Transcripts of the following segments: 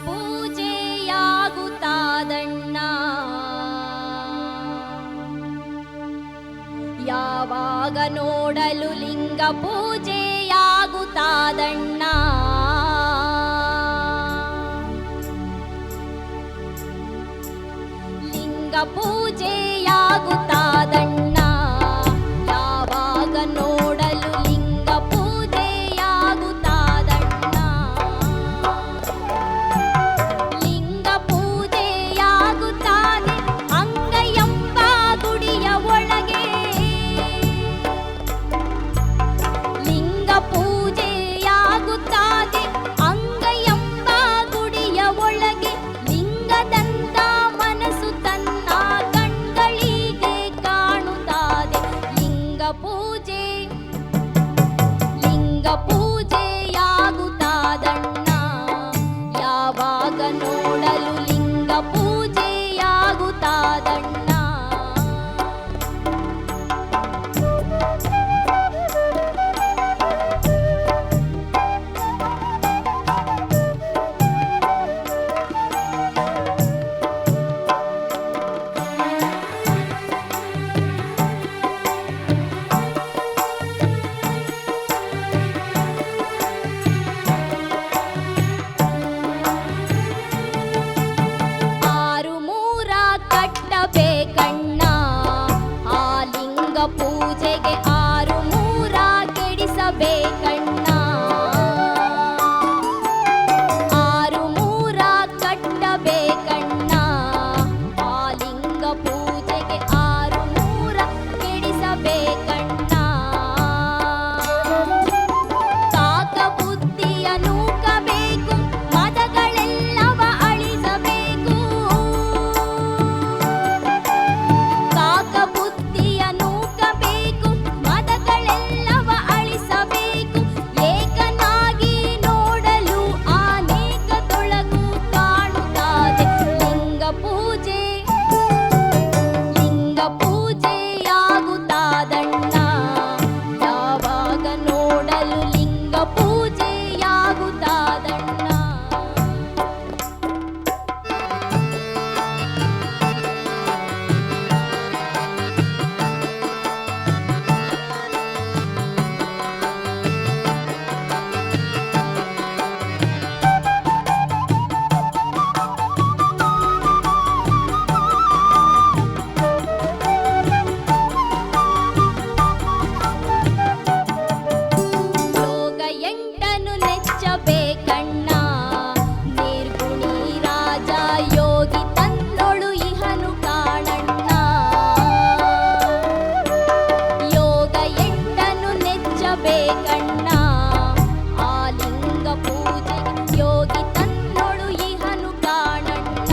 ಪೂಜೆಯಾಗುತ್ತಾದಣ್ಣ. ಯಾವಾಗ ನೋಡಲು ಲಿಂಗ ಪೂಜೆಯಾಗುತ್ತಾದಣ್ಣ. ಲಿಂಗ ಪೂಜೆಯಾಗುತ್ತಾದಣ್ಣ. ಯಾವಾಗ ನೋಡಲು ಲಿಂಗ ಪೂಜೆಯಾಗುತ್ತಾದಣ್ಣ. ಲಿಂಗ ಪೂಜೆಯಾಗುತ್ತಾದೆ ಅಂಗೈಯೆಂಬ ಗುಡಿಯ ಒಳಗೆ. ಲಿಂಗ ಪೂಜೆಯಾಗುತ್ತಾದೆ ಅಂಗೈಯೆಂಬ ಗುಡಿಯ ಒಳಗೆ. ಲಿಂಗದಂತ ಮನಸ್ಸು ತನ್ನ ಕಣ್ಗಳಿಗೆ ಕಾಣುತ್ತಾದೆ. ಲಿಂಗ ಪೂಜೆ ಲಿಂಗ ಪೂಜೆಯಾಗುತ್ತಾದಣ್ಣ. ಯಾವಾಗ ನೋಡಲು ಲಿಂಗ ಪೂಜೆಯಾಗುತ್ತಾದಣ್ಣ. ಆರು ಮೂರ ಕಟ್ಟಬೇಕಣ್ಣ. ಆ ಲಿಂಗ ಪೂಜೆಗೆ ಆರು ಮೂರ ಕೆಡಿಸಬೇಕಣ್ಣ. ಆರು ಮೂರ ಕಟ್ಟಬೇಕಣ್ಣ. ಆ ಲಿಂಗ ಪೂಜೆಗೆ ಆರು ಮೂರ ಕೆಡಿಸಬೇಕಣ್ಣ. ಕಾಕ ಬುದ್ಧಿಯ ನೂಕಬೇಕು, ಮದಗಳೆಲ್ಲವ ಅಳಿಸಬೇಕು. ಕಾಕ ಬುದ್ಧಿಯ ನೂಕಬೇಕು, ಮದಗಳೆಲ್ಲವ ಅಳಿಸಬೇಕು. ಏಕನಾಗಿ ನೋಡಲು ಅನೇಕ ತೊಳಗು ಕಾಣುತ್ತದೆ. ಲಿಂಗ ಪೂಜೆ ಲಿಂಗ ಪೂಜೆಯಾಗುತ್ತಾದಣ್ಣ. ಯಾವಾಗ ನೋಡಲು ಲಿಂಗ ಪೂಜೆಯಾಗುತ್ತಾದಣ್ಣ. ಯೋಗ ಎಂಟನು ನೆಚ್ಚಬೇಕಣ್ಣ. ನಿರ್ಗುಣಿ ರಾಜ ಯೋಗಿ ತನ್ನೊಳು ಇಹನು ಕಾಣಣ್ಣ. ಯೋಗ ಎಂಟನು ನೆಚ್ಚಬೇಕಣ್ಣ. ಆ ಲಿಂಗ ಪೂಜೆಗೆ ಯೋಗಿ ತನ್ನೊಳು ಇಹನು ಕಾಣಣ್ಣ.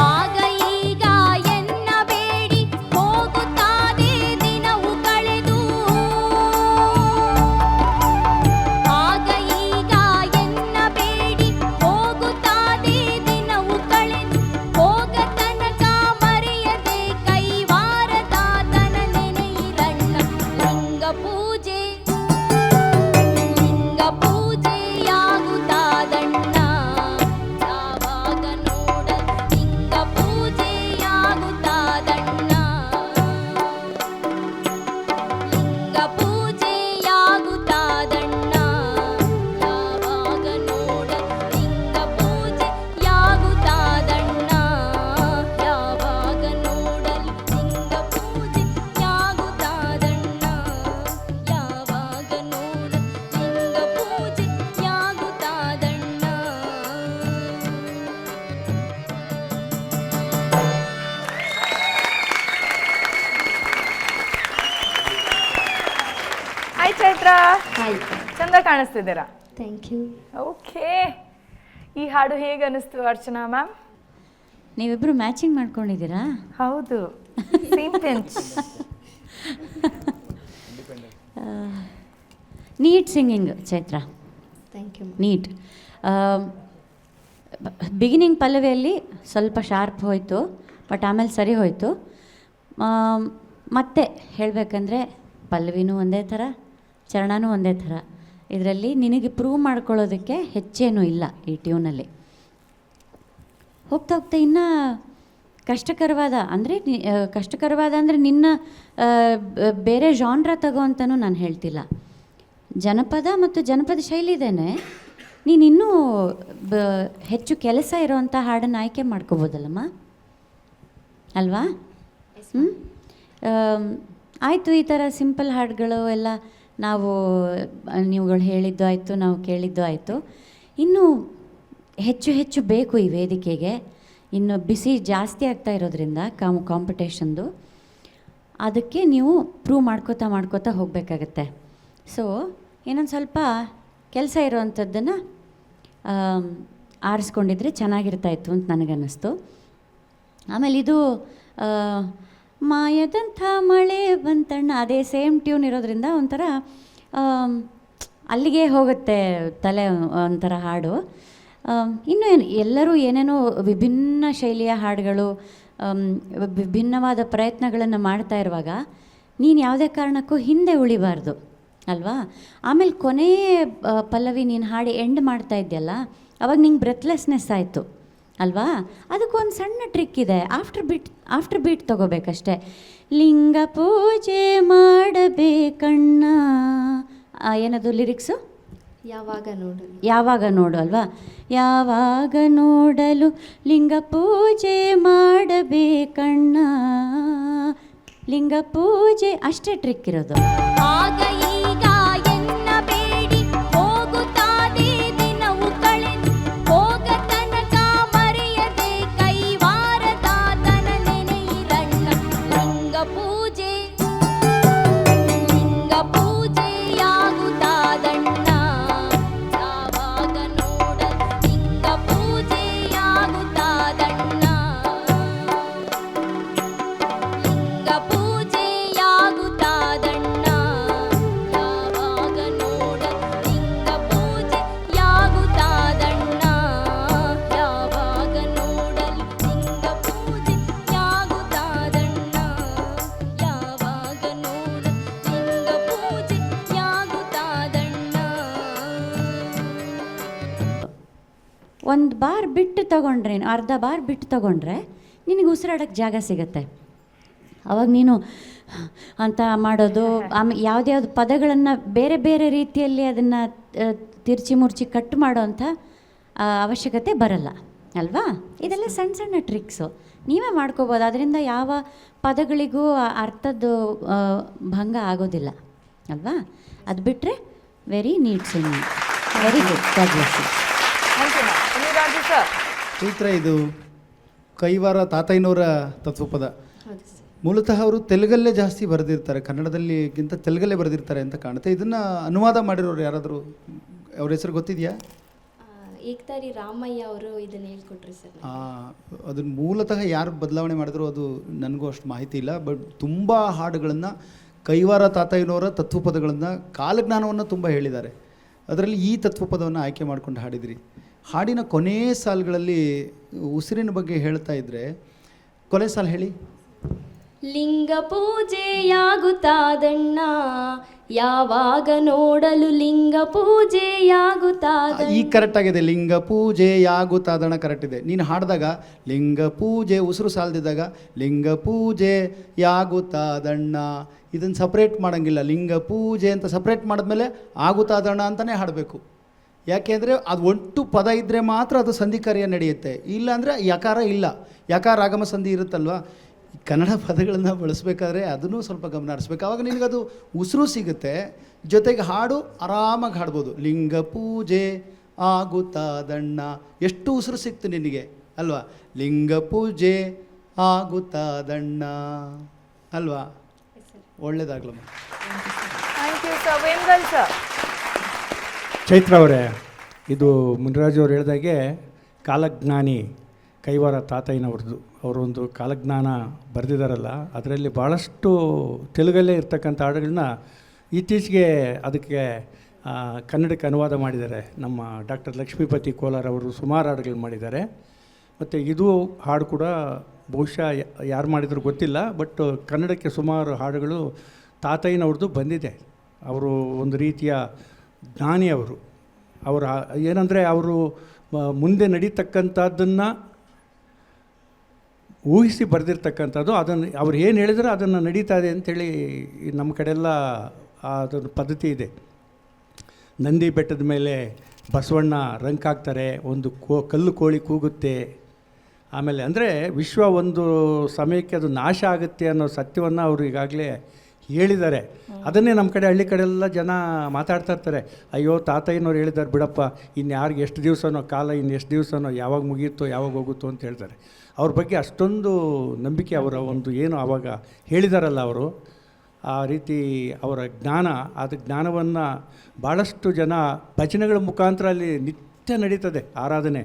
ಆಗ ಈಗ ಎನ್ನಬೇಡಿ, ಹೋಗುತ್ತಾದೆ ದಿನವು ಕಳೆದು. ಆಗ ಈಗ ಎನ್ನಬೇಡಿ, ಹೋಗುತ್ತಾದೆ ದಿನವು ಕಳೆದು. ಹೋಗ ತನಕ ಮರೆಯದೆ ಕೈವಾರದಾತನ ನೆನೆಯಿರಣ್ಣ. ಲಿಂಗ ಪೂಜೆ ಲಿಂಗ ಪೂಜೆಯಾಗುತ್ತಾದಣ್ಣ. ಯಾವಾಗ ನೋಡಲು ಲಿಂಗ ಪೂಜೆಯಾಗುತ್ತಾದಣ್ಣ. ಲಿಂಗ ಪೂಜೆಯಾಗುತ್ತಾದಣ್ಣ. ಯಾವಾಗ ನೋಡಲು ಲಿಂಗ ಪೂಜೆಯಾಗುತ್ತಾದಣ್ಣ. ಯಾವಾಗ ನೋಡಲು ಲಿಂಗ ಪೂಜೆಯಾಗುತ್ತಾದಣ್ಣ. ಯಾವಾಗ ನೋಡಲು ಲಿಂಗ ಪೂಜೆಯಾಗುತ್ತಾದಣ್ಣ. ಹಾಯ್ ಚೈತ್ರ, ಹಾಯ್, ಚಂದ ಕಾಣಿಸ್ತಿದ್ದೀರಾ. Thank you. ಓಕೆ, ಈ ಹಾಡು ಹೇಗೆ ಅನಿಸ್ತು ಅರ್ಚನಾ ಮ್ಯಾಮ್? ನೀವಿಬ್ಬರು ಮ್ಯಾಚಿಂಗ್ ಮಾಡ್ಕೊಂಡಿದ್ದೀರಾ? ಹೌದು, same pinch. Neat singing Chaitra, thank you. Neat. Beginning ಪಲ್ಲವಿಯಲ್ಲಿ ಸ್ವಲ್ಪ ಶಾರ್ಪ್ ಹೋಯಿತು, ಬಟ್ ಆಮೇಲೆ ಸರಿ ಹೋಯಿತು. ಮತ್ತೆ ಹೇಳಬೇಕಂದ್ರೆ ಪಲ್ಲವಿನೂ ಒಂದೇ ಥರ, ಚರಣನೂ ಒಂದೇ ಥರ. ಇದರಲ್ಲಿ ನಿನಗೆ ಪ್ರೂವ್ ಮಾಡ್ಕೊಳ್ಳೋದಕ್ಕೆ ಹೆಚ್ಚೇನೂ ಇಲ್ಲ ಈ ಟ್ಯೂನಲ್ಲಿ. ಹೋಗ್ತಾ ಹೋಗ್ತಾ ಇನ್ನೂ ಕಷ್ಟಕರವಾದ ಅಂದರೆ ನಿನ್ನ ಬೇರೆ ಜಾನ್ರ ತಗೋ ಅಂತಲೂ ನಾನು ಹೇಳ್ತಿಲ್ಲ. ಜನಪದ ಮತ್ತು ಜನಪದ ಶೈಲಿ ಇದೇನೆ, ನೀನು ಇನ್ನೂ ಹೆಚ್ಚು ಕೆಲಸ ಇರೋವಂಥ ಹಾಡನ್ನು ಆಯ್ಕೆ ಮಾಡ್ಕೋಬೋದಲ್ಲಮ್ಮ, ಅಲ್ವಾ? ಆಯಿತು, ಈ ಥರ ಸಿಂಪಲ್ ಹಾಡುಗಳು ಎಲ್ಲ ನೀವುಗಳು ಹೇಳಿದ್ದು ಆಯಿತು, ನಾವು ಕೇಳಿದ್ದು ಆಯಿತು. ಇನ್ನೂ ಹೆಚ್ಚು ಹೆಚ್ಚು ಬೇಕು ಈ ವೇದಿಕೆಗೆ. ಇನ್ನು ಬಿಸಿ ಜಾಸ್ತಿ ಆಗ್ತಾ ಇರೋದ್ರಿಂದ ಕಾಂಪಿಟೇಷನ್ದು, ಅದಕ್ಕೆ ನೀವು ಪ್ರೂವ್ ಮಾಡ್ಕೋತಾ ಹೋಗಬೇಕಾಗತ್ತೆ. ಸೊ ಇನ್ನೊಂದು ಸ್ವಲ್ಪ ಕೆಲಸ ಇರೋವಂಥದ್ದನ್ನು ಆರಿಸ್ಕೊಂಡಿದ್ರೆ ಚೆನ್ನಾಗಿರ್ತಾಯಿತ್ತು ಅಂತ ನನಗನ್ನಿಸ್ತು. ಆಮೇಲೆ ಇದು ಮಾಯದಂಥ ಮಳೆ ಬಂತಣ್ಣ, ಅದೇ ಸೇಮ್ ಟ್ಯೂನ್ ಇರೋದ್ರಿಂದ ಒಂಥರ ಅಲ್ಲಿಗೆ ಹೋಗುತ್ತೆ ತಲೆ, ಒಂಥರ ಹಾಡು. ಇನ್ನೂ ಎಲ್ಲರೂ ಏನೇನೋ ವಿಭಿನ್ನ ಶೈಲಿಯ ಹಾಡುಗಳು, ವಿಭಿನ್ನವಾದ ಪ್ರಯತ್ನಗಳನ್ನು ಮಾಡ್ತಾ ಇರುವಾಗ ನೀನು ಯಾವುದೇ ಕಾರಣಕ್ಕೂ ಹಿಂದೆ ಉಳಿಬಾರ್ದು ಅಲ್ವಾ? ಆಮೇಲೆ ಕೊನೆಯ ಪಲ್ಲವಿ ನೀನು ಹಾಡಿ ಎಂಡ್ ಮಾಡ್ತಾ ಇದ್ದೆಯಲ್ಲ, ಅವಾಗ ನಿಂಗೆ ಬ್ರೆತ್ಲೆಸ್ನೆಸ್ ಆಯಿತು ಅಲ್ವಾ? ಅದಕ್ಕೊಂದು ಸಣ್ಣ ಟ್ರಿಕ್ ಇದೆ. ಆಫ್ಟರ್ ಬೀಟ್ ತೊಗೋಬೇಕಷ್ಟೆ. ಲಿಂಗ ಪೂಜೆ ಮಾಡಬೇಕಣ್ಣ, ಏನದು ಲಿರಿಕ್ಸು? ಯಾವಾಗ ನೋಡು ಅಲ್ವಾ? ಯಾವಾಗ ನೋಡಲು ಲಿಂಗ ಪೂಜೆ ಮಾಡಬೇಕಣ್ಣ, ಲಿಂಗ ಪೂಜೆ, ಅಷ್ಟೇ ಟ್ರಿಕ್ ಇರೋದು. ಆಗ ಈಗ ಎನ್ನಬೇಡಿ, ಹೋಗುತ್ತಾದೆ ದಿನವು ಕಳೆದು, ಹೋಗ ತನಕ ಮರೆಯದೆ ಕೈವಾರದಾತನ ನೆನೆಯಿರಣ್ಣ. ಲಿಂಗ ಪೂಜೆಯಾಗುತ್ತಾದಣ್ಣ, ಯಾವಾಗ ನೋಡ ಲಿಂಗ ಪೂಜೆಯಾಗುತ್ತಾದಣ್ಣ. ಲಿಂಗ ಪೂಜೆಯಾಗುತ್ತಾದಣ್ಣ, ಯಾವಾಗ ನೋಡ ಲಿಂಗ ಪೂಜೆಯಾಗುತ್ತಾದಣ್ಣ, ಯಾವಾಗ ನೋಡಲು ಲಿಂಗ ಪೂಜೆಯಾಗುತ್ತಾದಣ್ಣ, ಯಾವಾಗ ನೋಡ ಲಿಂಗ ಪೂಜೆಯಾಗುತ್ತಾದಣ್ಣ. ಒಂದು ಬಾರ್ ಬಿಟ್ಟು ತೊಗೊಂಡ್ರೆ, ಅರ್ಧ ಬಾರ್ ಬಿಟ್ಟು ತೊಗೊಂಡ್ರೆ ನಿನಗೆ ಉಸಿರಾಡೋಕ್ಕೆ ಜಾಗ ಸಿಗತ್ತೆ. ಅವಾಗ ನೀನು ಅಂತ ಮಾಡೋದು, ಆಮೇಲೆ ಯಾವುದ್ಯಾವ್ದು ಪದಗಳನ್ನು ಬೇರೆ ಬೇರೆ ರೀತಿಯಲ್ಲಿ ಅದನ್ನು ತಿರ್ಚಿ ಮುರ್ಚಿ ಕಟ್ ಮಾಡೋ ಅಂಥ ಅವಶ್ಯಕತೆ ಬರಲ್ಲ ಅಲ್ವಾ? ಇದೆಲ್ಲ ಸಣ್ಣ ಸಣ್ಣ ಟ್ರಿಕ್ಸು ನೀವೇ ಮಾಡ್ಕೋಬೋದು. ಅದರಿಂದ ಯಾವ ಪದಗಳಿಗೂ ಅರ್ಥದ್ದು ಭಂಗ ಆಗೋದಿಲ್ಲ ಅಲ್ವಾ? ಅದು ಬಿಟ್ಟರೆ very neat singing, very good, god bless you. Chaitra, ಇದು ಕೈವಾರ ತಾತಯ್ಯನವರ ತತ್ವಪದ. ಮೂಲತಃ ಅವರು ತೆಲುಗಲ್ಲೇ ಜಾಸ್ತಿ ಬರೆದಿರ್ತಾರೆ, ಕನ್ನಡದಲ್ಲಿಗಿಂತ ತೆಲುಗಲ್ಲೇ ಬರೆದಿರ್ತಾರೆ ಅಂತ ಕಾಣುತ್ತೆ. ಇದನ್ನು ಅನುವಾದ ಮಾಡಿರೋರು ಯಾರಾದರೂ, ಅವ್ರ ಹೆಸರು ಗೊತ್ತಿದೆಯಾ? ಏಕ್ತಾರಿ ರಾಮಯ್ಯ ಅವರು ಇದನ್ನು ಹೇಳ್ಕೊಟ್ರಿ ಸರ್. ಅದನ್ನು ಮೂಲತಃ ಯಾರು ಬದಲಾವಣೆ ಮಾಡಿದ್ರು ಅದು ನನಗೂ ಅಷ್ಟು ಮಾಹಿತಿ ಇಲ್ಲ. ಬಟ್ ತುಂಬ ಹಾಡುಗಳನ್ನು ಕೈವಾರ ತಾತಯ್ಯನವರ ತತ್ವಪದಗಳನ್ನು, ಕಾಲಜ್ಞಾನವನ್ನು ತುಂಬ ಹೇಳಿದ್ದಾರೆ. ಅದರಲ್ಲಿ ಈ ತತ್ವಪದವನ್ನು ಆಯ್ಕೆ ಮಾಡ್ಕೊಂಡು ಹಾಡಿದ್ರಿ. ಹಾಡಿನ ಕೊನೆ ಸಾಲುಗಳಲ್ಲಿ ಉಸಿರಿನ ಬಗ್ಗೆ ಹೇಳ್ತಾ ಇದ್ದರೆ, ಕೊನೆ ಸಾಲು ಹೇಳಿ. ಲಿಂಗ ಪೂಜೆಯಾಗುತ್ತಾದಣ್ಣ, ಯಾವಾಗ ನೋಡಲು ಲಿಂಗ ಪೂಜೆಯಾಗುತ್ತಾದ. ಈ ಕರೆಕ್ಟ್ ಆಗಿದೆ, ಲಿಂಗ ಪೂಜೆಯಾಗುತ್ತಾದಣ್ಣ ಕರೆಕ್ಟ್ ಇದೆ. ನೀನು ಹಾಡಿದಾಗ ಲಿಂಗ ಪೂಜೆ, ಉಸಿರು ಸಾಲದಿದ್ದಾಗ ಲಿಂಗ ಪೂಜೆಯಾಗುತ್ತಾದಣ್ಣ, ಇದನ್ನು ಸಪ್ರೇಟ್ ಮಾಡೋಂಗಿಲ್ಲ. ಲಿಂಗ ಪೂಜೆ ಅಂತ ಸಪ್ರೇಟ್ ಮಾಡಿದ್ಮೇಲೆ ಆಗುತ್ತಾದಣ್ಣ ಅಂತಲೇ ಹಾಡಬೇಕು. ಯಾಕೆಂದರೆ ಅದು ಒಟ್ಟು ಪದ ಇದ್ದರೆ ಮಾತ್ರ ಅದು ಸಂಧಿ ಕಾರ್ಯ ನಡೆಯುತ್ತೆ. ಇಲ್ಲಾಂದರೆ ಯಕಾರ ಇಲ್ಲ, ಯಕಾರ ಆಗಮ ಸಂಧಿ ಇರುತ್ತಲ್ವ. ಕನ್ನಡ ಪದಗಳನ್ನು ಬಳಸಬೇಕಾದ್ರೆ ಅದನ್ನು ಸ್ವಲ್ಪ ಗಮನ ಹರಿಸ್ಬೇಕು. ಆವಾಗ ನಿನಗದು ಉಸಿರು ಸಿಗುತ್ತೆ, ಜೊತೆಗೆ ಹಾಡು ಆರಾಮಾಗಿ ಹಾಡ್ಬೋದು. ಲಿಂಗ ಪೂಜೆ ಆಗುತ್ತಾದಣ್ಣ, ಎಷ್ಟು ಉಸಿರು ಸಿಕ್ತು ನಿನಗೆ ಅಲ್ವಾ? ಲಿಂಗ ಪೂಜೆ ಆಗುತ್ತಾದಣ್ಣ ಅಲ್ವಾ? ಒಳ್ಳೇದಾಗ್ಲಮ್ಮ. Thank you sir. Vemgal sir. Chaitra ಅವರೇ, ಇದು ಮುನಿರಾಜು ಅವ್ರು ಹೇಳಿದಾಗೆ ಕಾಲಜ್ಞಾನಿ ಕೈವಾರ ತಾತಯ್ಯನವ್ರದ್ದು, ಅವರೊಂದು ಕಾಲಜ್ಞಾನ ಬರೆದಿದ್ದಾರಲ್ಲ, ಅದರಲ್ಲಿ ಭಾಳಷ್ಟು ತೆಲುಗಲ್ಲೇ ಇರ್ತಕ್ಕಂಥ ಹಾಡುಗಳನ್ನ ಇತ್ತೀಚೆಗೆ ಅದಕ್ಕೆ ಕನ್ನಡಕ್ಕೆ ಅನುವಾದ ಮಾಡಿದ್ದಾರೆ. ನಮ್ಮ ಡಾಕ್ಟರ್ ಲಕ್ಷ್ಮೀಪತಿ ಕೋಲಾರ್ ಅವರು ಸುಮಾರು ಹಾಡುಗಳು ಮಾಡಿದ್ದಾರೆ. ಮತ್ತು ಇದು ಹಾಡು ಕೂಡ ಬಹುಶಃ ಯಾರು ಮಾಡಿದ್ರು ಗೊತ್ತಿಲ್ಲ, ಬಟ್ ಕನ್ನಡಕ್ಕೆ ಸುಮಾರು ಹಾಡುಗಳು ತಾತಯ್ಯನವ್ರದ್ದು ಬಂದಿದೆ. ಅವರು ಒಂದು ರೀತಿಯ ಜ್ಞಾನಿ ಅವರು. ಅವರ ಏನಂದರೆ ಅವರು ಮುಂದೆ ನಡೀತಕ್ಕಂಥದ್ದನ್ನು ಊಹಿಸಿ ಬರೆದಿರ್ತಕ್ಕಂಥದ್ದು. ಅದನ್ನು ಅವ್ರು ಏನು ಹೇಳಿದ್ರೆ ಅದನ್ನು ನಡೀತಾ ಇದೆ ಅಂಥೇಳಿ ನಮ್ಮ ಕಡೆಯೆಲ್ಲ ಅದೊಂದು ಪದ್ಧತಿ ಇದೆ. ನಂದಿ ಬೆಟ್ಟದ ಮೇಲೆ ಬಸವಣ್ಣ ರಂಕ್ ಹಾಕ್ತಾರೆ, ಒಂದು ಕಲ್ಲು ಕೋಳಿ ಕೂಗುತ್ತೆ. ಆಮೇಲೆ ಅಂದರೆ ವಿಶ್ವ ಒಂದು ಸಮಯಕ್ಕೆ ಅದು ನಾಶ ಆಗುತ್ತೆ ಅನ್ನೋ ಸತ್ಯವನ್ನು ಅವರು ಈಗಾಗಲೇ ಹೇಳಿದ್ದಾರೆ. ಅದನ್ನೇ ನಮ್ಮ ಕಡೆ ಹಳ್ಳಿ ಕಡೆಯೆಲ್ಲ ಜನ ಮಾತಾಡ್ತಾ ಇರ್ತಾರೆ, ಅಯ್ಯೋ ತಾತಯ್ಯನವ್ರು ಹೇಳಿದ್ದಾರೆ ಬಿಡಪ್ಪ, ಇನ್ನು ಯಾರಿಗೆ ಎಷ್ಟು ದಿವಸನೋ ಕಾಲ, ಇನ್ನು ಎಷ್ಟು ದಿವಸನೋ, ಯಾವಾಗ ಮುಗಿಯುತ್ತೋ ಯಾವಾಗ ಹೋಗುತ್ತೋ ಅಂತ ಹೇಳ್ತಾರೆ. ಅವ್ರ ಬಗ್ಗೆ ಅಷ್ಟೊಂದು ನಂಬಿಕೆ, ಅವರ ಒಂದು ಏನು ಆವಾಗ ಹೇಳಿದಾರಲ್ಲ ಅವರು, ಆ ರೀತಿ ಅವರ ಜ್ಞಾನ, ಅದು ಜ್ಞಾನವನ್ನು ಭಾಳಷ್ಟು ಜನ ಭಜನೆಗಳ ಮುಖಾಂತರ ಅಲ್ಲಿ ನಿತ್ಯ ನಡೀತದೆ ಆರಾಧನೆ.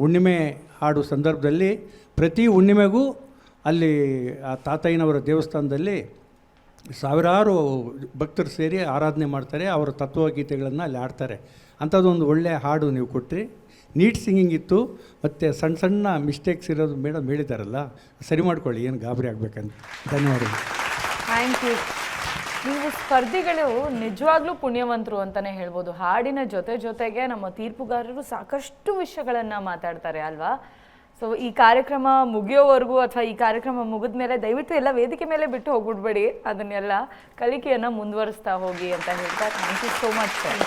ಹುಣ್ಣಿಮೆ ಹಾಡು ಸಂದರ್ಭದಲ್ಲಿ ಪ್ರತಿ ಹುಣ್ಣಿಮೆಗೂ ಅಲ್ಲಿ ಆ ತಾತಯ್ಯನವರ ದೇವಸ್ಥಾನದಲ್ಲಿ ಸಾವಿರಾರು ಭಕ್ತರು ಸೇರಿ ಆರಾಧನೆ ಮಾಡ್ತಾರೆ. ಅವರ ತತ್ವಗೀತೆಗಳನ್ನು ಅಲ್ಲಿ ಆಡ್ತಾರೆ. ಅಂಥದ್ದೊಂದು ಒಳ್ಳೆಯ ಹಾಡು ನೀವು ಕೊಟ್ಟರೆ, ನೀಟ್ ಸಿಂಗಿಂಗ್ ಇತ್ತು, ಮತ್ತು ಸಣ್ಣ ಸಣ್ಣ ಮಿಸ್ಟೇಕ್ಸ್ ಇರೋದು ಮೇಡಮ್ ಹೇಳಿದಾರಲ್ಲ, ಸರಿ ಮಾಡ್ಕೊಳ್ಳಿ, ಏನು ಗಾಬರಿ ಆಗಬೇಕಂತ. ಧನ್ಯವಾದಗಳು. Thank you. ನೀವು ಸ್ಪರ್ಧಿಗಳು ನಿಜವಾಗ್ಲೂ ಪುಣ್ಯವಂತರು ಅಂತಲೇ ಹೇಳ್ಬೋದು. ಹಾಡಿನ ಜೊತೆಗೆ ನಮ್ಮ ತೀರ್ಪುಗಾರರು ಸಾಕಷ್ಟು ವಿಷಯಗಳನ್ನು ಮಾತಾಡ್ತಾರೆ ಅಲ್ವಾ. ಸೊ ಈ ಕಾರ್ಯಕ್ರಮ ಮುಗಿಯೋವರೆಗೂ ಅಥವಾ ಈ ಕಾರ್ಯಕ್ರಮ ಮುಗಿದ ಮೇಲೆ ದಯವಿಟ್ಟು ಎಲ್ಲ ವೇದಿಕೆ ಮೇಲೆ ಬಿಟ್ಟು ಹೋಗ್ಬಿಡ್ಬೇಡಿ, ಅದನ್ನೆಲ್ಲ ಕಲಿಕೆಯನ್ನು ಮುಂದುವರಿಸ್ತಾ ಹೋಗಿ ಅಂತ ಹೇಳ್ತಾ thank you so much sir.